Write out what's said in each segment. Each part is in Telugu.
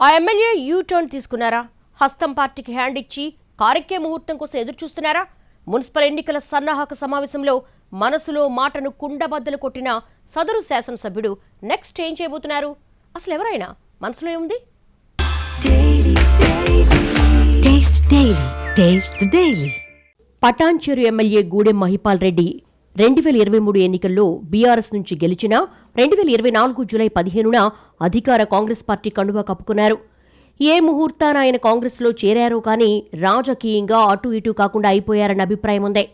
ఆ ఎమ్మెల్యే యూ-టర్న్ తీసుకున్నారా? హస్తం పార్టీకి హ్యాండ్ ఇచ్చి కారెక్కే ముహూర్తం కోసం ఎదురు చూస్తున్నారా? మున్సిపల్ ఎన్నికల సన్నాహక సమావేశంలో మనసులో మాటను కుండబద్దలు కొట్టిన సదరు శాసనసభ్యుడు నెక్స్ట్ ఏం చేయబోతున్నారు? అసలు ఎవరైనా మనసులో ఏముంది? పటాన్చెరు ఎమ్మెల్యే గూడెం మహిపాల్ రెడ్డి 2023 ఎన్నికల్లో బీఆర్ఎస్ నుంచి గెలిచినా 2024 జూలై 15న అధికార కాంగ్రెస్ పార్టీ కండువా కప్పుకున్నారు. ఏ ముహూర్తాన ఆయన కాంగ్రెస్లో చేరారో కానీ రాజకీయంగా అటూ ఇటూ కాకుండా అయిపోయారన్న అభిప్రాయం ఉంది.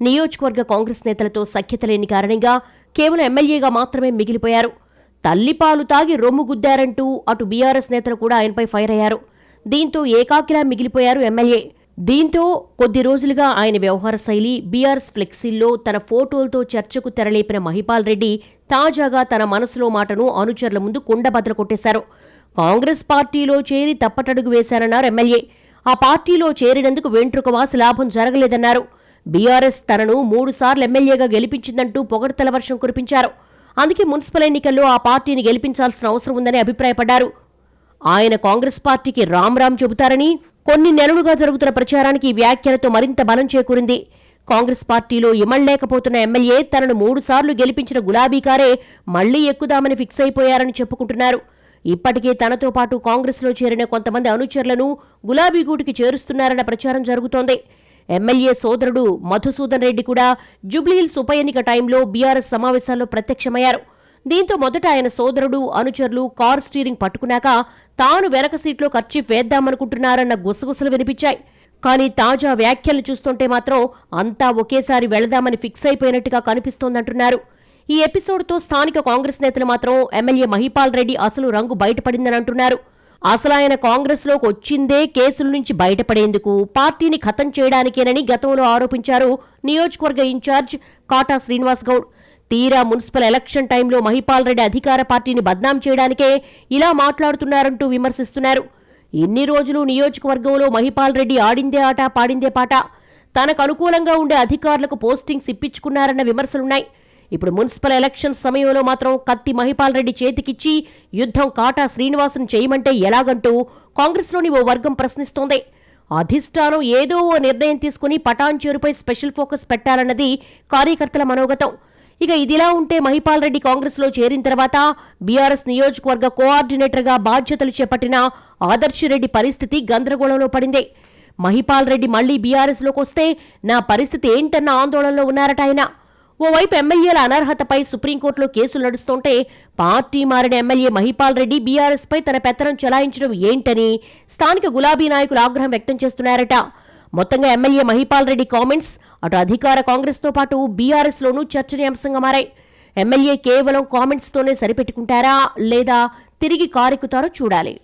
నియోజకవర్గ కాంగ్రెస్ నేతలతో సఖ్యత లేని కారణంగా కేవలం ఎమ్మెల్యేగా మాత్రమే మిగిలిపోయారు. తల్లిపాలు తాగి రొమ్ము గుద్దారంటూ అటు బీఆర్ఎస్ నేతలు కూడా ఆయనపై ఫైర్ అయ్యారు. దీంతో ఏకాకిలా మిగిలిపోయారు ఎమ్మెల్యే. దీంతో కొద్ది రోజులుగా ఆయన వ్యవహార శైలి, బీఆర్ఎస్ ఫ్లెక్సీల్లో తన ఫోటోలతో చర్చకు తెరలేపిన మహిపాల్ రెడ్డి తాజాగా తన మనసులో మాటను అనుచరుల ముందు కుండబద్దలు కొట్టేశారు. కాంగ్రెస్ పార్టీలో చేరి తప్పటడుగు వేశారన్నారు ఎమ్మెల్యే. ఆ పార్టీలో చేరినందుకు వెంట్రుకవాసి లాభం జరగలేదన్నారు. బీఆర్ఎస్ తనను 3 సార్లు ఎమ్మెల్యేగా గెలిపించిందంటూ పొగడ్తల వర్షం కురిపించారు. అందుకే మున్సిపల్ ఎన్నికల్లో ఆ పార్టీని గెలిపించాల్సిన అవసరం ఉందని అభిప్రాయపడ్డారు. ఆయన కాంగ్రెస్ పార్టీకి రామ్ చెబుతారని కొన్ని నెలలుగా జరుగుతున్న ప్రచారానికి ఈ వ్యాఖ్యలతో మరింత బలం చేకూరింది. కాంగ్రెస్ పార్టీలో ఇమళ్లేకపోతున్న ఎమ్మెల్యే తనను 3 సార్లు గెలిపించిన గులాబీ కారే మళ్లీ ఎక్కుదామని ఫిక్స్ అయిపోయారని చెప్పుకుంటున్నారు. ఇప్పటికే తనతో పాటు కాంగ్రెస్లో చేరిన కొంతమంది అనుచరులను గులాబీ గూటికి చేరుస్తున్నారన్న ప్రచారం జరుగుతోంది. ఎమ్మెల్యే సోదరుడు మధుసూదన్ రెడ్డి కూడా జూబ్లీహిల్స్ ఉప ఎన్నిక టైంలో బీఆర్ఎస్ సమావేశాల్లో ప్రత్యక్షమయ్యారు. దీంతో మొదట ఆయన సోదరుడు, అనుచరులు కార్ స్టీరింగ్ పట్టుకున్నాక తాను వెనక సీట్లో కర్చీఫ్ వేద్దామనుకుంటున్నారన్న గుసగుసలు వినిపించాయి. కానీ తాజా వ్యాఖ్యలు చూస్తుంటే మాత్రం అంతా ఒకేసారి వెళదామని ఫిక్స్ అయిపోయినట్టుగా కనిపిస్తోందంటున్నారు. ఈ ఎపిసోడ్తో స్థానిక కాంగ్రెస్ నేతలు మాత్రం ఎమ్మెల్యే మహిపాల్ రెడ్డి అసలు రంగు బయటపడిందని అంటున్నారు. అసలు ఆయన కాంగ్రెస్లోకి వచ్చిందే కేసుల నుంచి బయటపడేందుకు, పార్టీని ఖతం చేయడానికేనని గతంలో ఆరోపించారు నియోజకవర్గ ఇన్ఛార్జ్ కాటా శ్రీనివాస్ గౌడ్. తీరా మున్సిపల్ ఎలక్షన్ టైంలో మహిపాల్ రెడ్డి అధికార పార్టీని బద్నాం చేయడానికే ఇలా మాట్లాడుతున్నారంటూ విమర్శిస్తున్నారు. ఇన్ని రోజులు నియోజకవర్గంలో మహిపాల్ రెడ్డి ఆడిందే ఆట పాడిందే పాట, తనకు అనుకూలంగా ఉండే అధికారులకు పోస్టింగ్స్ ఇప్పించుకున్నారన్న విమర్శలున్నాయి. ఇప్పుడు మున్సిపల్ ఎలక్షన్ సమయంలో మాత్రం కత్తి మహిపాల్ రెడ్డి చేతికిచ్చి యుద్ధం కాటా శ్రీనివాసును చేయమంటే ఎలాగంటూ కాంగ్రెస్లోని ఓ వర్గం ప్రశ్నిస్తోంది. అధిష్టానం ఏదో ఓ నిర్ణయం తీసుకుని పటాన్చెరుపై స్పెషల్ ఫోకస్ పెట్టాలన్నది కార్యకర్తల మనోగతం. ఇక ఇదిలా ఉంటే మహిపాల్ రెడ్డి కాంగ్రెస్లో చేరిన తర్వాత బీఆర్ఎస్ నియోజకవర్గ కోఆర్డినేటర్గా బాధ్యతలు చేపట్టిన ఆదర్శిరెడ్డి పరిస్థితి గందరగోళంలో పడింది. మహిపాల్ రెడ్డి మళ్లీ బీఆర్ఎస్లోకి వస్తే నా పరిస్థితి ఏంటన్న ఆందోళనలో ఉన్నారట ఆయన. ఓవైపు ఎమ్మెల్యేల అనర్హతపై సుప్రీంకోర్టులో కేసులు నడుస్తుంటే పార్టీ మారిన ఎమ్మెల్యే మహిపాల్ రెడ్డి బీఆర్ఎస్పై తన పెత్తనం చెలాయించడం ఏంటని స్థానిక గులాబీ నాయకులు ఆగ్రహం వ్యక్తం చేస్తున్నారట. మొత్తంగా ఎమ్మెల్యే మహిపాల్ రెడ్డి కామెంట్స్ అటు అధికార కాంగ్రెస్తో పాటు బీఆర్ఎస్లోనూ చర్చనీయాంశంగా మారాయి. ఎమ్మెల్యే కేవలం కామెంట్స్తోనే సరిపెట్టుకుంటారా లేదా తిరిగి కారెక్కుతారో చూడాలి.